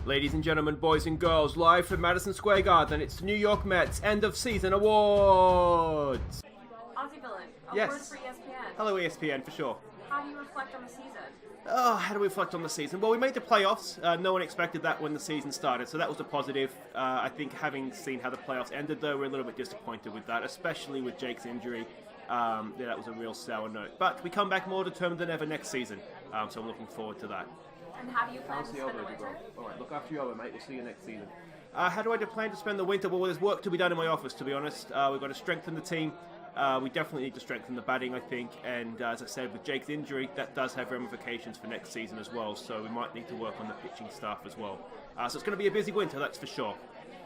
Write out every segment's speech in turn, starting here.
Ladies and gentlemen, boys and girls, live from Madison Square Garden, it's the New York Mets End of Season Awards! Aussie Villain, Yes. awards for ESPN. Hello ESPN, for sure. How do you reflect on the season? Oh, how do we reflect on the season? Well, we made the playoffs. No one expected that when the season started, so that was a positive. I think having seen how the playoffs ended, though, we're a little bit disappointed with that, especially with Jake's injury. That was a real sour note. But we come back more determined than ever next season, so I'm looking forward to that. And how do you plan to spend the winter? Alright, look after you over, mate. We'll see you next season. How do I plan to spend the winter? Well, there's work to be done in my office, to be honest. We've got to strengthen the team. We definitely need to strengthen the batting, I think. And as I said, with Jake's injury, that does have ramifications for next season as well. So we might need to work on the pitching staff as well. So it's going to be a busy winter, that's for sure.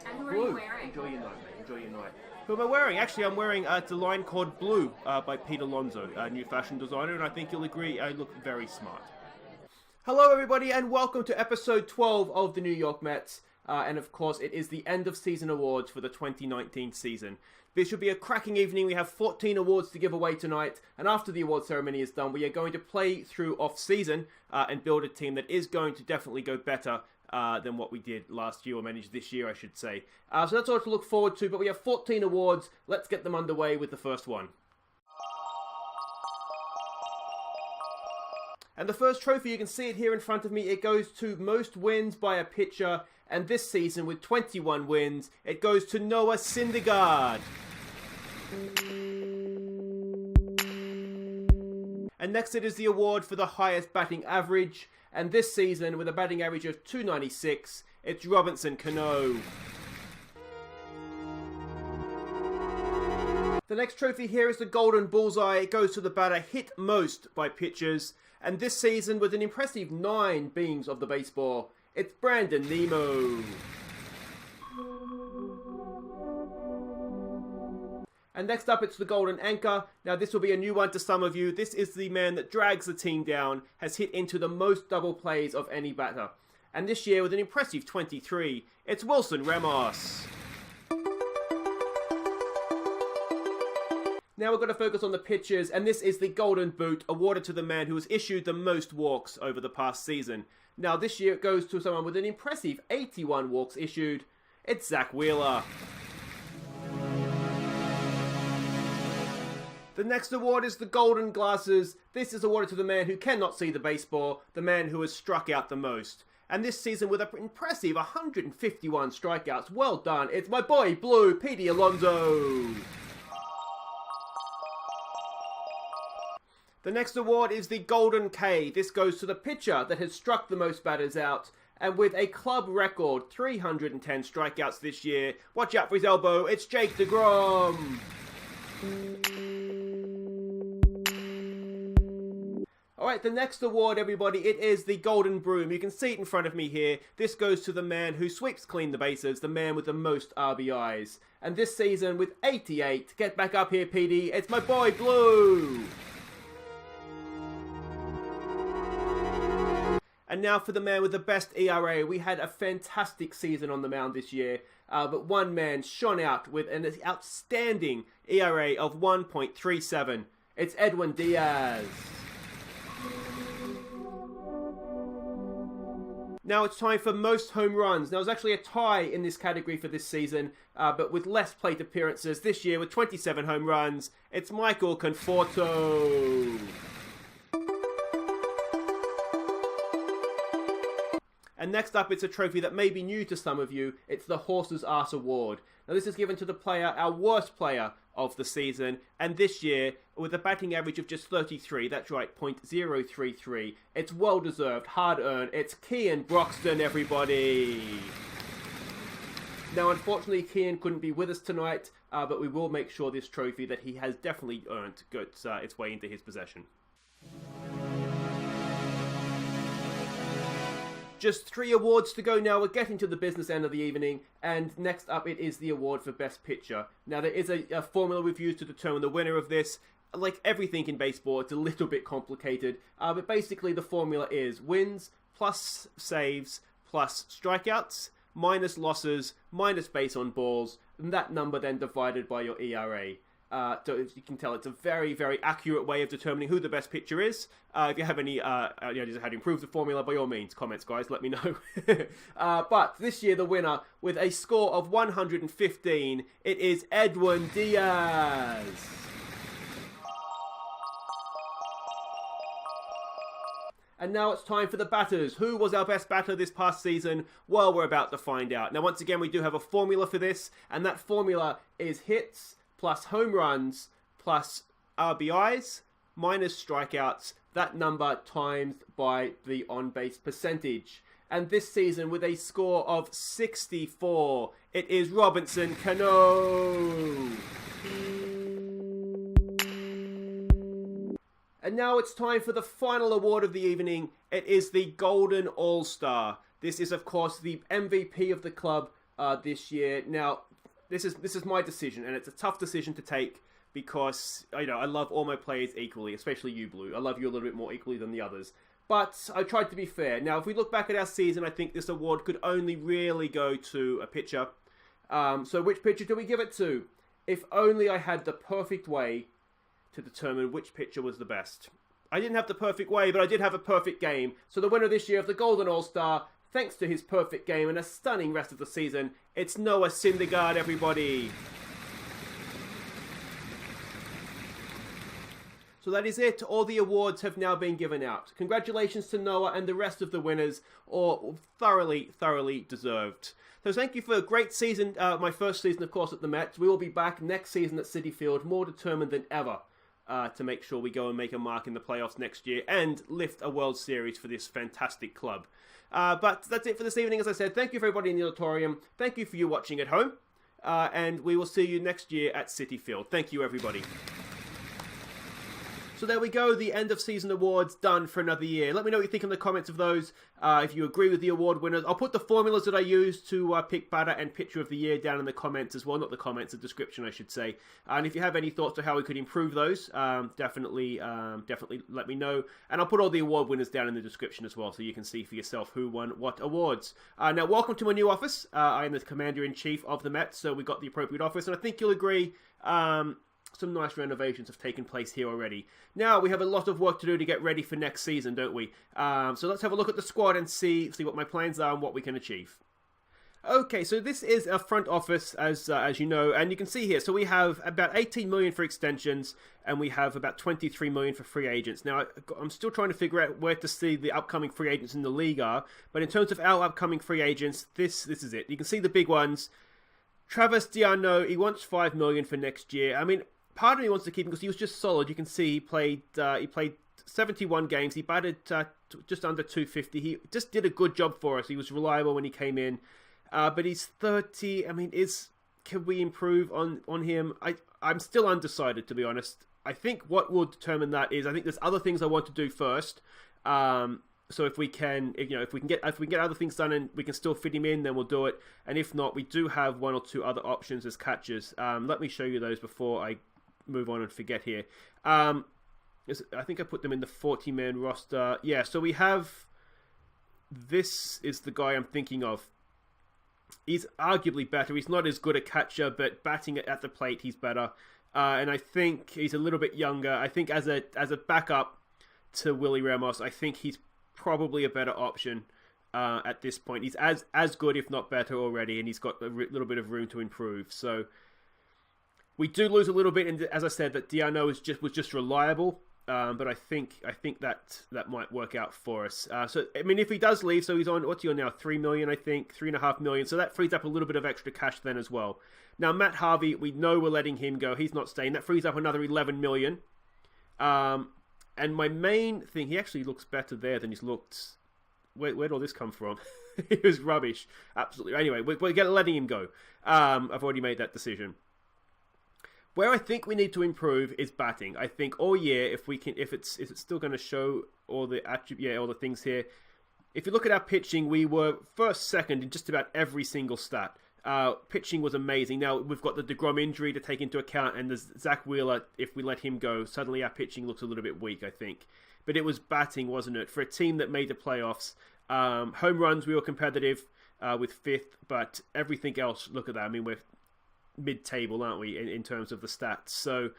And who are you wearing? Enjoy your night, mate. Enjoy your night. Who am I wearing? Actually, I'm wearing the line called Blue by Pete Alonso, a new fashion designer. And I think you'll agree, I look very smart. Hello everybody and welcome to episode 12 of the New York Mets. And of course it is the end of season awards for the 2019 season. This should be a cracking evening. We have 14 awards to give away tonight. And after the award ceremony is done, we are going to play through off-season and build a team that is going to definitely go better than what we did last year, or managed this year I should say. So that's all to look forward to, but we have 14 awards. Let's get them underway with the first one. And the first trophy, you can see it here in front of me, it goes to most wins by a pitcher. And this season, with 21 wins, it goes to Noah Syndergaard. And next it is the award for the highest batting average. And this season, with a batting average of 296, it's Robinson Cano. The next trophy here is the Golden Bullseye. It goes to the batter hit most by pitchers. And this season, with an impressive 9 beams of the baseball, it's Brandon Nimmo. And next up, it's the Golden Anchor. Now, this will be a new one to some of you. This is the man that drags the team down, has hit into the most double plays of any batter. And this year, with an impressive 23, it's Wilson Ramos. Now we're going to focus on the pitchers, and this is the Golden Boot, awarded to the man who has issued the most walks over the past season. Now this year it goes to someone with an impressive 81 walks issued. It's Zach Wheeler. The next award is the Golden Glasses. This is awarded to the man who cannot see the baseball, the man who has struck out the most. And this season with an impressive 151 strikeouts. Well done. It's my boy Blue, Pete Alonso. The next award is the Golden K. This goes to the pitcher that has struck the most batters out. And with a club record 310 strikeouts this year, watch out for his elbow, it's Jake deGrom. Alright, the next award, everybody, it is the Golden Broom. You can see it in front of me here. This goes to the man who sweeps clean the bases, the man with the most RBIs. And this season with 88, get back up here, PD, it's my boy Blue. And now for the man with the best ERA. We had a fantastic season on the mound this year, but one man shone out with an outstanding ERA of 1.37. It's Edwin Diaz. Now it's time for most home runs. Now there's actually a tie in this category for this season, but with less plate appearances this year with 27 home runs, it's Michael Conforto. And next up, it's a trophy that may be new to some of you. It's the Horse's Ass Award. Now, this is given to the player, our worst player of the season. And this year, with a batting average of just 33, that's right, .033. It's well-deserved, hard-earned. It's Keon Broxton, everybody. Now, unfortunately, Keon couldn't be with us tonight, but we will make sure this trophy that he has definitely earned gets its way into his possession. Just 3 awards to go now. We're getting to the business end of the evening. And next up, it is the award for Best Pitcher. Now, there is a formula we've used to determine the winner of this. Like everything in baseball, it's a little bit complicated. But basically, the formula is wins plus saves plus strikeouts minus losses minus base on balls. And that number then divided by your ERA. So as you can tell, it's a very, very accurate way of determining who the best pitcher is. If you have any ideas how to improve the formula, by all means, comments, guys, let me know. But this year, the winner, with a score of 115, it is Edwin Diaz. And now it's time for the batters. Who was our best batter this past season? Well, we're about to find out. Now, once again, we do have a formula for this, and that formula is hits plus home runs plus RBIs minus strikeouts, that number times by the on-base percentage. And this season, with a score of 64, it is Robinson Cano. And now it's time for the final award of the evening. It is the Golden All-Star. This is, of course, the MVP of the club this year. Now, this is my decision, and it's a tough decision to take because, I love all my players equally, especially you, Blue. I love you a little bit more equally than the others. But I tried to be fair. Now, if we look back at our season, I think this award could only really go to a pitcher. So which pitcher do we give it to? If only I had the perfect way to determine which pitcher was the best. I didn't have the perfect way, but I did have a perfect game. So the winner this year of the Golden All-Star, thanks to his perfect game and a stunning rest of the season, it's Noah Syndergaard, everybody. So that is it. All the awards have now been given out. Congratulations to Noah and the rest of the winners, all thoroughly, thoroughly deserved. So thank you for a great season, my first season, of course, at the Mets. We will be back next season at Citi Field, more determined than ever to make sure we go and make a mark in the playoffs next year and lift a World Series for this fantastic club. But that's it for this evening. As I said, thank you for everybody in the auditorium. Thank you for you watching at home. And we will see you next year at Citi Field. Thank you, everybody. So there we go, the end of season awards done for another year. Let me know what you think in the comments of those, if you agree with the award winners. I'll put the formulas that I used to pick batter and pitcher of the year down in the comments as well. Not the comments, the description, I should say. And if you have any thoughts on how we could improve those, definitely let me know. And I'll put all the award winners down in the description as well, so you can see for yourself who won what awards. Now, welcome to my new office. I am the Commander-in-Chief of the Mets, so we got the appropriate office. And I think you'll agree, some nice renovations have taken place here already. Now, we have a lot of work to do to get ready for next season, don't we? So let's have a look at the squad and see what my plans are and what we can achieve. Okay, so this is our front office, as you know, and you can see here. So we have about 18 million for extensions, and we have about 23 million for free agents. Now, I'm still trying to figure out where to see the upcoming free agents in the league are, but in terms of our upcoming free agents, this is it. You can see the big ones. Travis Diano, he wants 5 million for next year. I mean, part of me wants to keep him because he was just solid. You can see he played 71 games. He batted just under 250. He just did a good job for us. He was reliable when he came in. But he's 30. I mean, can we improve on him? I'm still undecided, to be honest. I think what will determine that is I think there's other things I want to do first. So if we can get other things done and we can still fit him in, then we'll do it. And if not, we do have one or two other options as catchers. Let me show you those before I move on and forget here. I think I put them in the 40-man roster. Yeah, so we have... This is the guy I'm thinking of. He's arguably better. He's not as good a catcher, but batting at the plate, he's better. And I think he's a little bit younger. I think as a backup to Willie Ramos, I think he's probably a better option at this point. He's as good, if not better already, and he's got a little bit of room to improve. So we do lose a little bit, and as I said, that Diano was just reliable. But I think that might work out for us. So I mean, if he does leave, so he's on, what's he on now? 3 million, I think, 3.5 million. So that frees up a little bit of extra cash then as well. Now Matt Harvey, we know we're letting him go. He's not staying. That frees up another 11 million. And my main thing, he actually looks better there than he's looked. Where'd all this come from? He was rubbish, absolutely. Anyway, we're letting him go. I've already made that decision. Where I think we need to improve is batting. I think all year, if it's still going to show all the all the things here. If you look at our pitching, we were first, second in just about every single stat. Pitching was amazing. Now we've got the deGrom injury to take into account, and there's Zach Wheeler. If we let him go, suddenly our pitching looks a little bit weak, I think. But it was batting, wasn't it? For a team that made the playoffs, home runs we were competitive with 5th, but everything else, look at that. I mean, we're mid-table, aren't we, in terms of the stats? So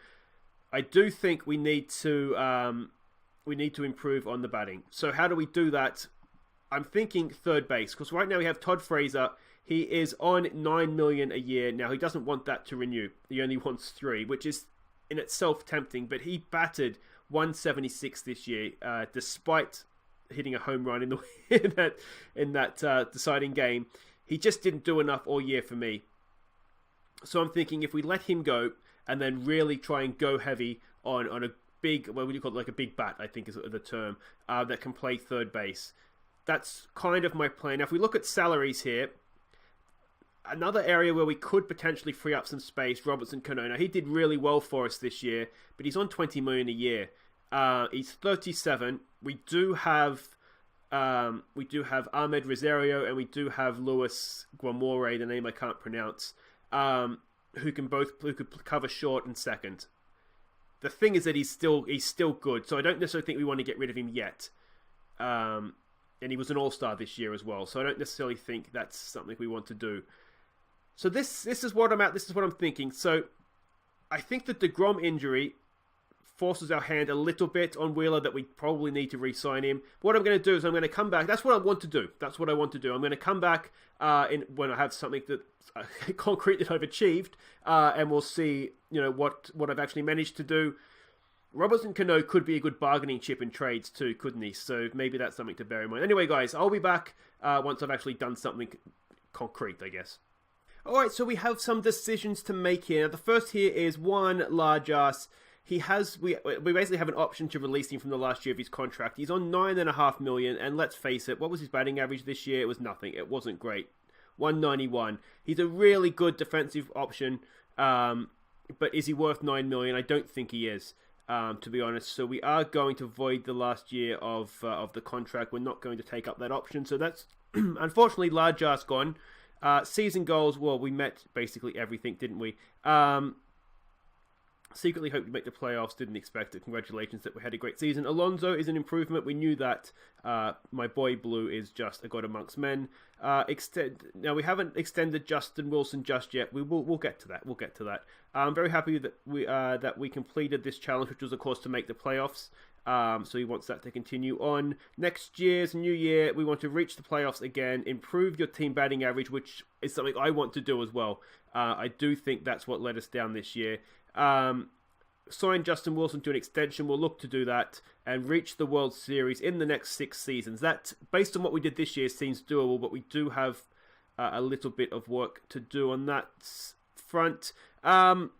I do think we need to improve on the batting. So how do we do that? I'm thinking third base, because right now we have Todd Fraser. He is on $9 million a year. Now, he doesn't want that to renew. He only wants 3, which is in itself tempting, but he batted 176 this year, despite hitting a home run in the in that deciding game. He just didn't do enough all year for me. So I'm thinking if we let him go and then really try and go heavy on a big, what would you call it, like a big bat, I think is the term, that can play third base. That's kind of my plan. Now, if we look at salaries here, another area where we could potentially free up some space, Robertson Cano. Now, he did really well for us this year, but he's on $20 million a year. He's 37. We do have Ahmed Rosario, and we do have Luis Guamore, the name I can't pronounce, who could cover short and second. The thing is that he's still good, so I don't necessarily think we want to get rid of him yet. And he was an all-star this year as well, so I don't necessarily think that's something we want to do. So this is what I'm at. This is what I'm thinking. So I think that the deGrom injury forces our hand a little bit on Wheeler, that we probably need to re-sign him. What I'm going to do is I'm going to come back. That's what I want to do. I'm going to come back when I have something that concrete that I've achieved, and we'll see, what I've actually managed to do. Robertson Cano could be a good bargaining chip in trades too, couldn't he? So maybe that's something to bear in mind. Anyway, guys, I'll be back once I've actually done something concrete, I guess. Alright, so we have some decisions to make here. The first here is one large ass. We basically have an option to release him from the last year of his contract. He's on $9.5 million, and let's face it, what was his batting average this year? It was nothing. It wasn't great. 191. He's a really good defensive option, but is he worth $9 million? I don't think he is. To be honest, so we are going to void the last year of the contract. We're not going to take up that option. So that's unfortunately large ass gone. Season goals. Well, we met basically everything, didn't we? Secretly hoped to make the playoffs. Didn't expect it. Congratulations that we had a great season. Alonso is an improvement. We knew that. My boy Blue is just a god amongst men. Now we haven't extended Justin Wilson just yet. We'll get to that. I'm very happy that we completed this challenge, which was of course to make the playoffs. So he wants that to continue on. Next year's new year, we want to reach the playoffs again, improve your team batting average, which is something I want to do as well. I do think that's what let us down this year. Sign Justin Wilson to an extension. We'll look to do that and reach the World Series in the next 6 seasons. That, based on what we did this year, seems doable, but we do have a little bit of work to do on that front. And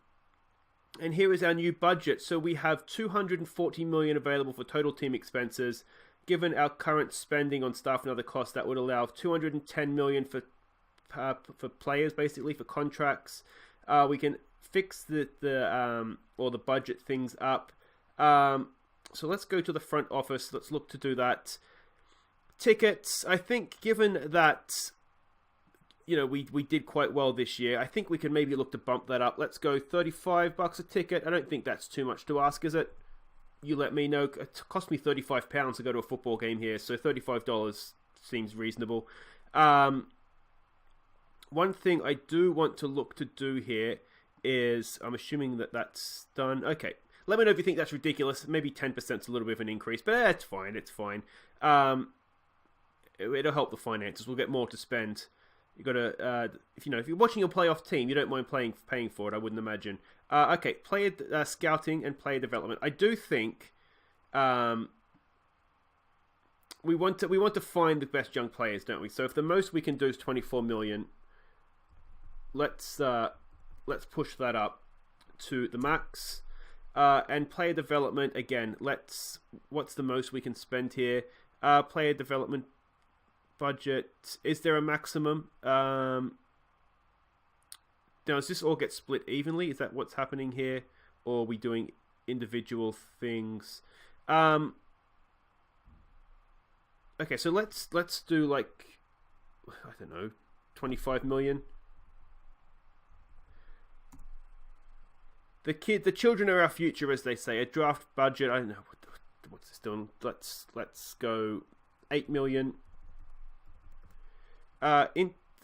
here is our new budget. So we have $240 million available for total team expenses. Given our current spending on staff and other costs, that would allow $210 million for players, basically for contracts. We can fix the budget things up. So let's go to the front office. Let's look to do that. Tickets. I think given that we did quite well this year, I think we can maybe look to bump that up. Let's go $35 a ticket. I don't think that's too much to ask, is it? You let me know. It cost me £35 to go to a football game here, so $35 seems reasonable. One thing I do want to look to do here is, I'm assuming that that's done. Okay, let me know if you think that's ridiculous. Maybe 10% is a little bit of an increase, but it's fine. It'll help the finances. We'll get more to spend. You got to, if you're watching your playoff team, you don't mind paying for it. I wouldn't imagine. Okay, player scouting and player development. I do think we want to find the best young players, don't we? So if the most we can do is 24 million, let's push that up to the max. And player development again. What's the most we can spend here? Player development budget. Is there a maximum? Now, does this all get split evenly? Is that what's happening here, or are we doing individual things? Okay, so let's do like, I don't know, 25 million. The children are our future, as they say. A draft budget. I don't know what's this doing. Let's go 8 million.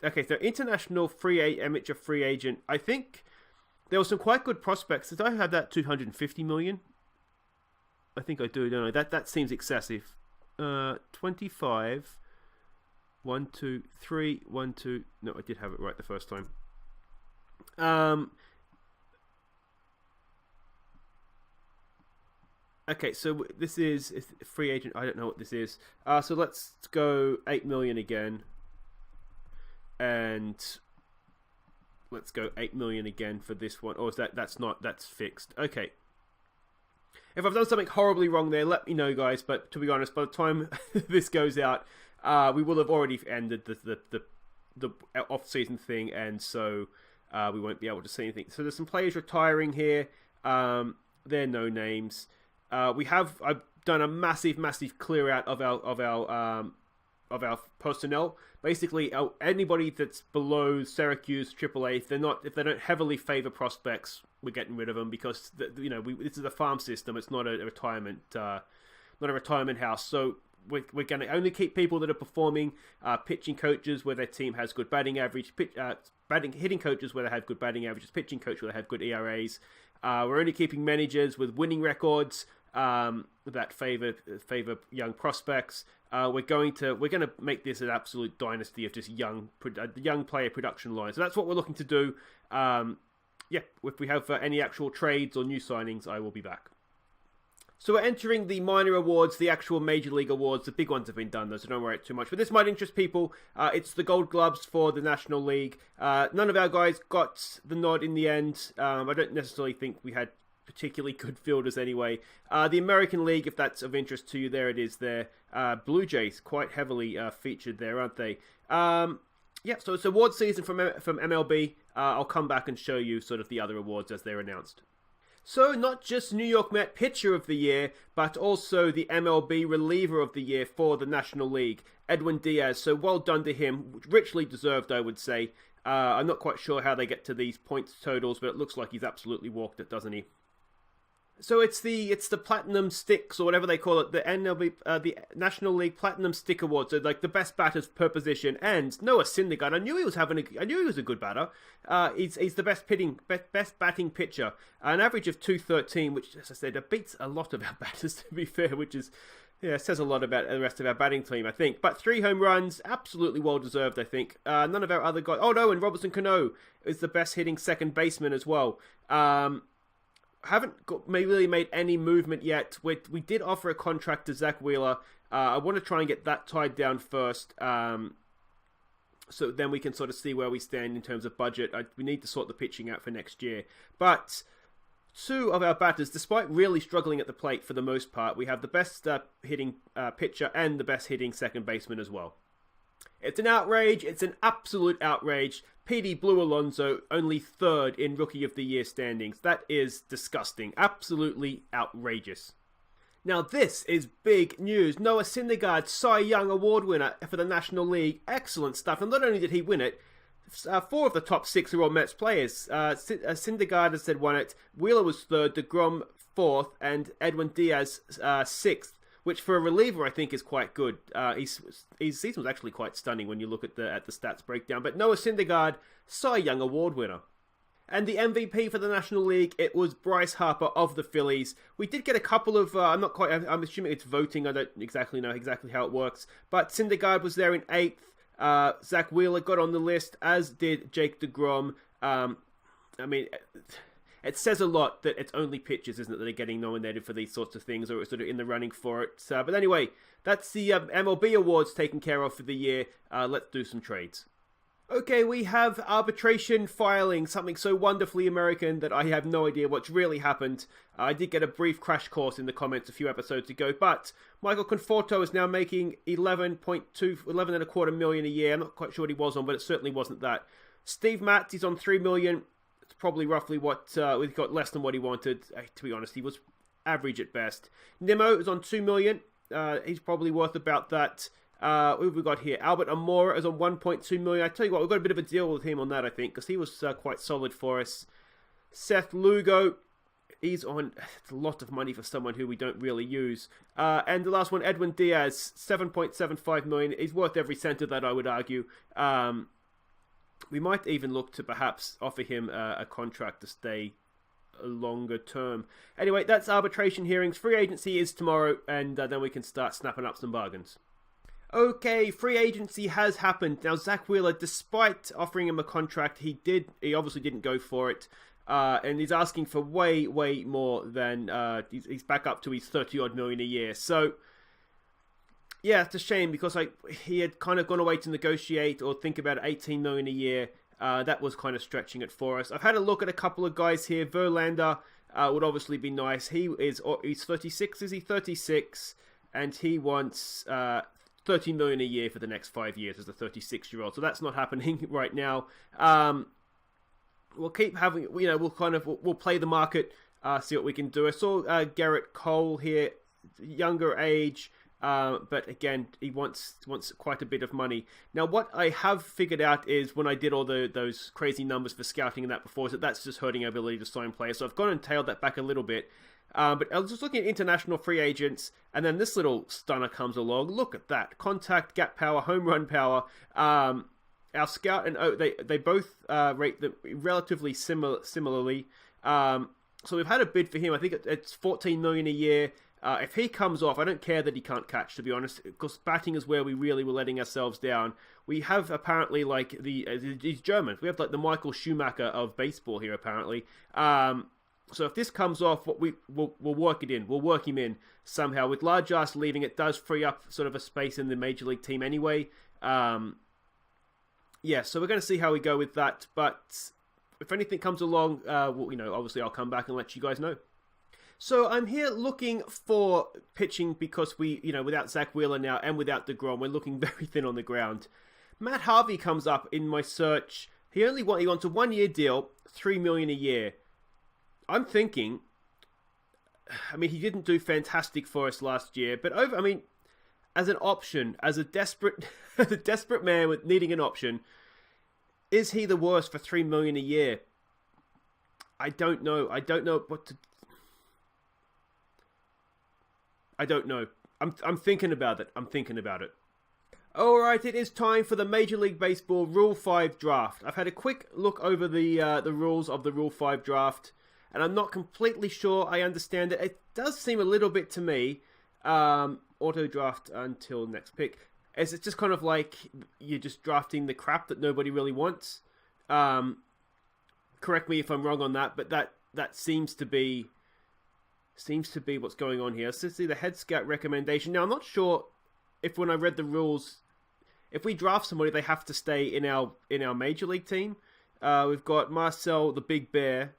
Okay, so international amateur free agent. I think there were some quite good prospects. Did I have that 250 million? I think I do, don't I? That seems excessive. 25. 1, 2, 3, 1, 2. No, I did have it right the first time. Okay, so this is free agent. I don't know what this is. So let's go 8 million again. And let's go 8 million again for this one. Or is that's fixed. Okay. If I've done something horribly wrong there, let me know, guys. But to be honest, by the time this goes out, we will have already ended the off-season thing, and so we won't be able to see anything. So there's some players retiring here. They're no names. I've done a massive clear out of our personnel. Basically, anybody that's below Syracuse AAA, if they don't heavily favor prospects, we're getting rid of them because this is a farm system. It's not a retirement, house. So we're going to only keep people that are performing. Pitching coaches where their team has good batting average. Hitting coaches where they have good batting averages. Pitching coach where they have good ERAs. We're only keeping managers with winning records that favor young prospects. We're going to make this an absolute dynasty of just young player production lines. So that's what we're looking to do. If we have any actual trades or new signings, I will be back. So we're entering the minor awards, the actual Major League awards. The big ones have been done, though, so don't worry too much. But this might interest people. It's the Gold Gloves for the National League. None of our guys got the nod in the end. I don't necessarily think we had particularly good fielders anyway. The American League, if that's of interest to you, there it is there. Blue Jays, quite heavily featured there, aren't they? So it's award season from MLB. I'll come back and show you sort of the other awards as they're announced. So not just New York Met Pitcher of the Year, but also the MLB Reliever of the Year for the National League, Edwin Diaz. So well done to him, richly deserved, I would say. I'm not quite sure how they get to these points totals, but it looks like he's absolutely walked it, doesn't he? So it's the Platinum Sticks, or whatever they call it, the the National League Platinum Stick Awards. So like the best batters per position. And Noah Syndergaard, I knew he was a good batter. He's the best batting pitcher, an average of 213, which, as I said, beats a lot of our batters, to be fair, which is says a lot about the rest of our batting team, I think. But 3 home runs, absolutely well deserved, I think. None of our other guys. Oh no, and Robertson Cano is the best hitting second baseman as well. Haven't really made any movement yet. We did offer a contract to Zach Wheeler. I want to try and get that tied down first, so then we can sort of see where we stand in terms of budget. We need to sort the pitching out for next year. But 2 of our batters, despite really struggling at the plate for the most part, we have the best hitting pitcher and the best hitting second baseman as well. It's an outrage. It's an absolute outrage. PD Blue Alonso, only 3rd in Rookie of the Year standings. That is disgusting. Absolutely outrageous. Now this is big news. Noah Syndergaard, Cy Young Award winner for the National League. Excellent stuff. And not only did he win it, 4 of the top 6 are all Mets players. Syndergaard has said won it. Wheeler was 3rd, deGrom 4th, and Edwin Diaz 6th. Which for a reliever I think is quite good. His season was actually quite stunning when you look at the stats breakdown. But Noah Syndergaard, Cy Young Award winner. And the MVP for the National League, it was Bryce Harper of the Phillies. We did get a couple of, I'm assuming it's voting. I don't exactly know how it works. But Syndergaard was there in 8th. Zach Wheeler got on the list, as did Jake deGrom. It says a lot that it's only pitchers, isn't it, that are getting nominated for these sorts of things, or sort of in the running for it. But anyway, that's the MLB awards taken care of for the year. Let's do some trades. Okay, we have arbitration filing, something so wonderfully American that I have no idea what's really happened. I did get a brief crash course in the comments a few episodes ago, but Michael Conforto is now making $11.25 million a year. I'm not quite sure what he was on, but it certainly wasn't that. Steve Matz, he's on $3 million. It's probably roughly what we got, less than what he wanted. To be honest, he was average at best. Nimmo is on $2 million. He's probably worth about that. Who have we got here? Albert Amora is on $1.2 million. I tell you what, we've got a bit of a deal with him on that, I think, because he was quite solid for us. Seth Lugo, he's on a lot of money for someone who we don't really use. And the last one, Edwin Diaz, $7.75 million. He's worth every cent of that, I would argue. We might even look to perhaps offer him a contract to stay a longer term. Anyway, that's arbitration hearings. Free agency is tomorrow, and then we can start snapping up some bargains. Okay, free agency has happened. Now, Zach Wheeler, despite offering him a contract, he obviously didn't go for it. And he's asking for way more than, he's back up to his 30-odd million a year. So, yeah, it's a shame because he had kind of gone away to negotiate or think about 18 million a year. That was kind of stretching it for us. I've had a look at a couple of guys here. Verlander would obviously be nice. He's 36, is he? 36, and he wants 30 million a year for the next 5 years as a 36-year-old. So that's not happening right now. We'll keep having, we'll play the market, see what we can do. I saw Garrett Cole here, younger age. But again, he wants quite a bit of money. Now, what I have figured out is when I did all those crazy numbers for scouting and that before, is that's just hurting our ability to sign players. So I've gone and tailed that back a little bit. But I was just looking at international free agents, and then this little stunner comes along. Look at that. Contact, gap power, home run power. Our scout and they both rate them relatively similarly. So we've had a bid for him. I think it's 14 million a year. If he comes off, I don't care that he can't catch, to be honest, because batting is where we really were letting ourselves down. We have apparently like these Germans. We have like the Michael Schumacher of baseball here, apparently. So if this comes off, we'll work it in. We'll work him in somehow. With large ass leaving, it does free up sort of a space in the major league team anyway. Yeah, so we're going to see how we go with that. But if anything comes along, obviously I'll come back and let you guys know. So I'm here looking for pitching because without Zach Wheeler now and without deGrom, we're looking very thin on the ground. Matt Harvey comes up in my search. He wants a 1-year deal, $3 million a year. I'm thinking, he didn't do fantastic for us last year, but as an option, as a desperate man with needing an option, is he the worst for $3 million a year? I don't know. I don't know what to. I don't know. I'm thinking about it. All right, it is time for the Major League Baseball Rule 5 draft. I've had a quick look over the rules of the Rule 5 draft, and I'm not completely sure I understand it. It does seem a little bit to me, auto draft until next pick. It's just kind of like you're just drafting the crap that nobody really wants. Correct me if I'm wrong on that, but that seems to be what's going on here. So see the head scout recommendation. Now I'm not sure if when I read the rules, if we draft somebody, they have to stay in our major league team. We've got Marcel the Big Bear.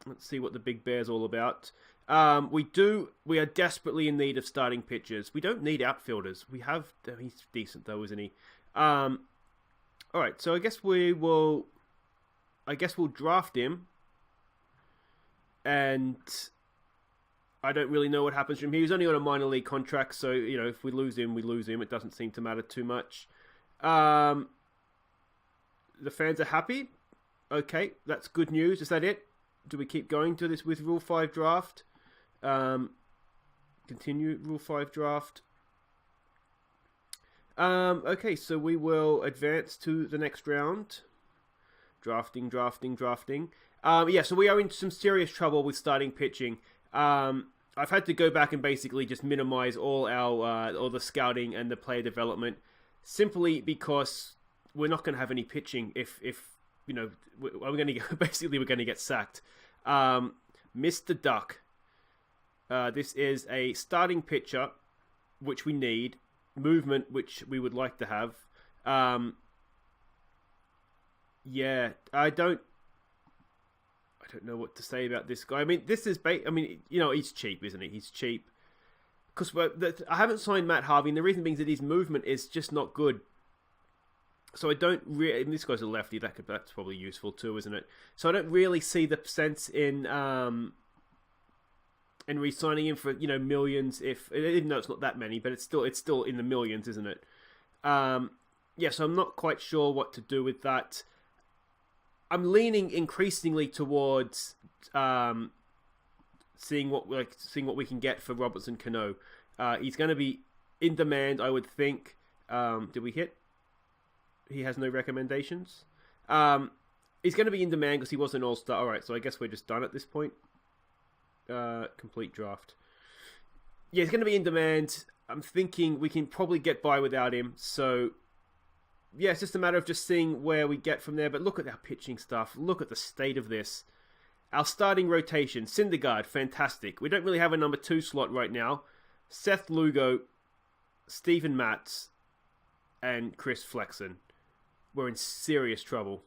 Let's see what the Big Bear's all about. We are desperately in need of starting pitchers. We don't need outfielders. He's decent though, isn't he? All right, so I guess we'll draft him, and I don't really know what happens from here. He's only on a minor league contract, so if we lose him, we lose him. It doesn't seem to matter too much. The fans are happy. Okay, that's good news. Is that it? Do we keep going to this with Rule 5 draft? Continue Rule 5 draft. Okay, so we will advance to the next round. Drafting. Yeah, so we are in some serious trouble with starting pitching. I've had to go back and basically just minimize all the scouting and the player development, simply because we're not going to have any pitching if we're going to get sacked. Mr. Duck. This is a starting pitcher, which we need. Movement, which we would like to have. Yeah, I don't know what to say about this guy. He's cheap, isn't he? He's cheap. Because I haven't signed Matt Harvey, and the reason being that his movement is just not good. So I don't really. This guy's a lefty. That's probably useful too, isn't it? So I don't really see the sense in re-signing him for millions. Even though it's not that many, but it's still in the millions, isn't it? Yeah. So I'm not quite sure what to do with that. I'm leaning increasingly towards seeing what we can get for Robertson Cano. He's going to be in demand, I would think. Did we hit? He has no recommendations. He's going to be in demand because he was an all-star. All right, so I guess we're just done at this point. Complete draft. Yeah, he's going to be in demand. I'm thinking we can probably get by without him. So, yeah, it's just a matter of just seeing where we get from there. But look at our pitching stuff. Look at the state of this. Our starting rotation. Syndergaard, fantastic. We don't really have a number 2 slot right now. Seth Lugo, Steven Matz, and Chris Flexen. We're in serious trouble.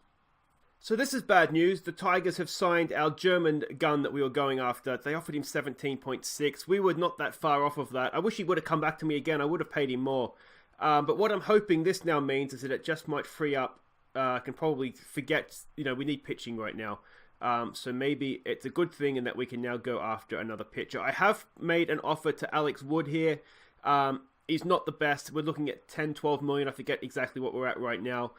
So this is bad news. The Tigers have signed our German gun that we were going after. They offered him 17.6. We were not that far off of that. I wish he would have come back to me again. I would have paid him more. But what I'm hoping this now means is that it just might free up. I can probably forget, we need pitching right now. So maybe it's a good thing in that we can now go after another pitcher. I have made an offer to Alex Wood here. He's not the best. We're looking at 10, 12 million. I forget exactly what we're at right now.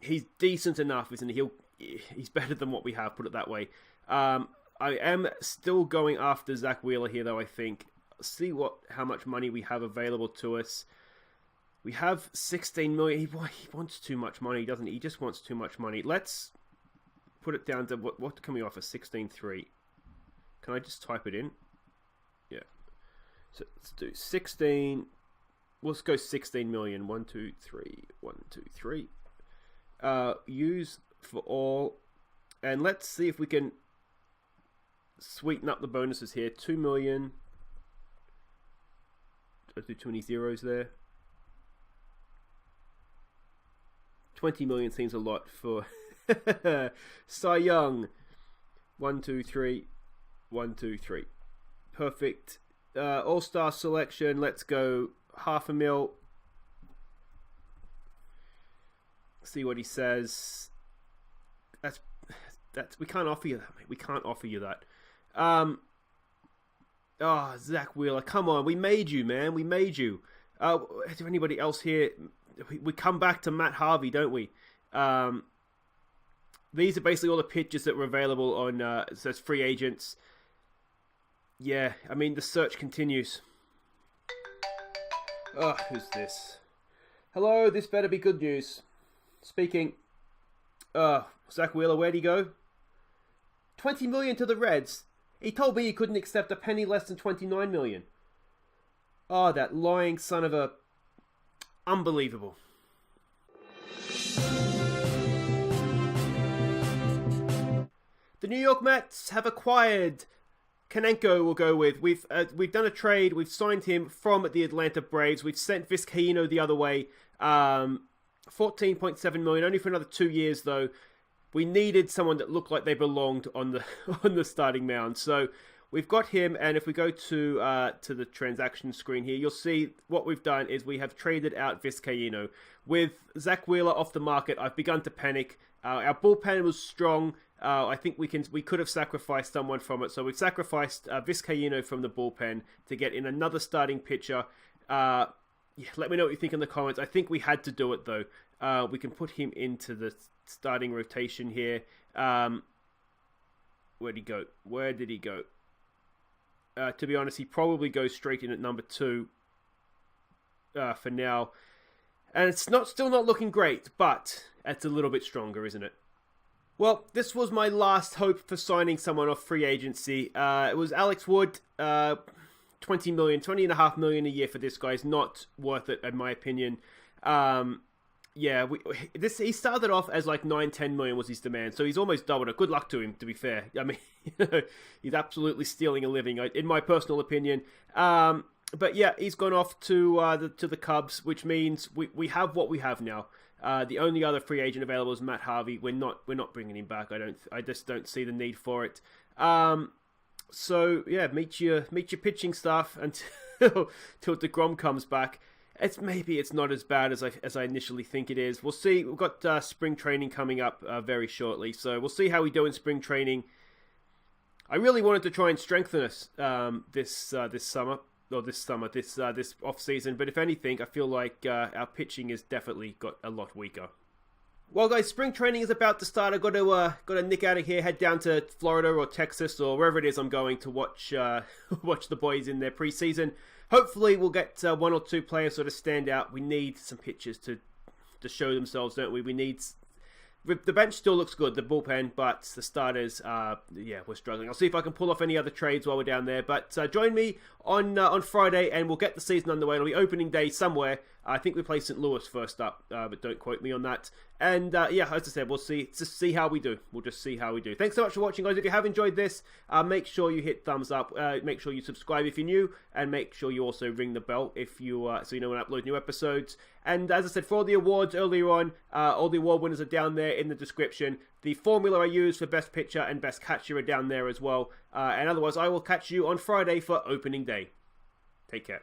He's decent enough, isn't he? He's better than what we have, put it that way. I am still going after Zach Wheeler here, though, I think. See how much money we have available to us. We have 16 million. He wants too much money, doesn't he? He just wants too much money. Let's put it down to, what can we offer? 16.3. Can I just type it in? Yeah. So let's do 16. Let's go 16 million. 1, 2, 3. 1, 2, 3. Use for all, and let's see if we can sweeten up the bonuses here. 2 million. Don't do too many zeros there. 20 million seems a lot for Cy Young. 1, 2, 3. 1, 2, 3. Perfect. All-star selection. Let's go $500,000. See what he says. That's we can't offer you that, mate. We can't offer you that. Zach Wheeler, come on. We made you, man. We made you. Is there anybody else here? We come back to Matt Harvey, don't we? These are basically all the pitches that were available on it says free agents. Yeah, I mean, the search continues. Oh, who's this? Hello, this better be good news. Speaking. Zach Wheeler, where'd he go? 20 million to the Reds. He told me he couldn't accept a penny less than 29 million. Oh, that lying son of a... Unbelievable. The New York Mets have acquired... Cano will go with. We've done a trade. We've signed him from the Atlanta Braves. We've sent Vizcaino the other way. 14.7 million, only for another 2 years though. We needed someone that looked like they belonged on the on the starting mound. So we've got him, and if we go to the transaction screen here, you'll see what we've done is we have traded out Vizcaino. With Zach Wheeler off the market, I've begun to panic. Our bullpen was strong. I think we could have sacrificed someone from it. So we've sacrificed Vizcaino from the bullpen to get in another starting pitcher. Yeah, let me know what you think in the comments. I think we had to do it, though. We can put him into the starting rotation here. Where'd he go? Where did he go? To be honest, he probably goes straight in at number 2 for now. And it's still not looking great, but it's a little bit stronger, isn't it? Well, this was my last hope for signing someone off free agency. It was Alex Wood. 20.5 million a year for this guy is not worth it, in my opinion. Yeah, he started off as like 9-10 million was his demand, so he's almost doubled it. Good luck to him, to be fair. I mean, he's absolutely stealing a living, in my personal opinion. But yeah, he's gone off to the Cubs, which means we have what we have now. The only other free agent available is Matt Harvey. We're not bringing him back. I just don't see the need for it. So yeah, meet your pitching staff until deGrom comes back. Maybe it's not as bad as I initially think it is. We'll see. We've got spring training coming up very shortly, so we'll see how we do in spring training. I really wanted to try and strengthen us this off season, but if anything, I feel like our pitching has definitely got a lot weaker. Well, guys, spring training is about to start. I've got to nick out of here, head down to Florida or Texas or wherever it is I'm going to watch watch the boys in their preseason. Hopefully, we'll get 1 or 2 players sort of stand out. We need some pitchers to show themselves, don't we? We need the bench still looks good, the bullpen, but the starters, we're struggling. I'll see if I can pull off any other trades while we're down there. But join me on Friday, and we'll get the season underway. It'll be opening day somewhere. I think we play St. Louis first up, but don't quote me on that. And as I said, we'll see how we do. We'll just see how we do. Thanks so much for watching, guys. If you have enjoyed this, make sure you hit thumbs up. Make sure you subscribe if you're new, and make sure you also ring the bell if you so you know when I upload new episodes. And as I said, for all the awards earlier on, all the award winners are down there in the description. The formula I use for best pitcher and best catcher are down there as well. And otherwise, I will catch you on Friday for opening day. Take care.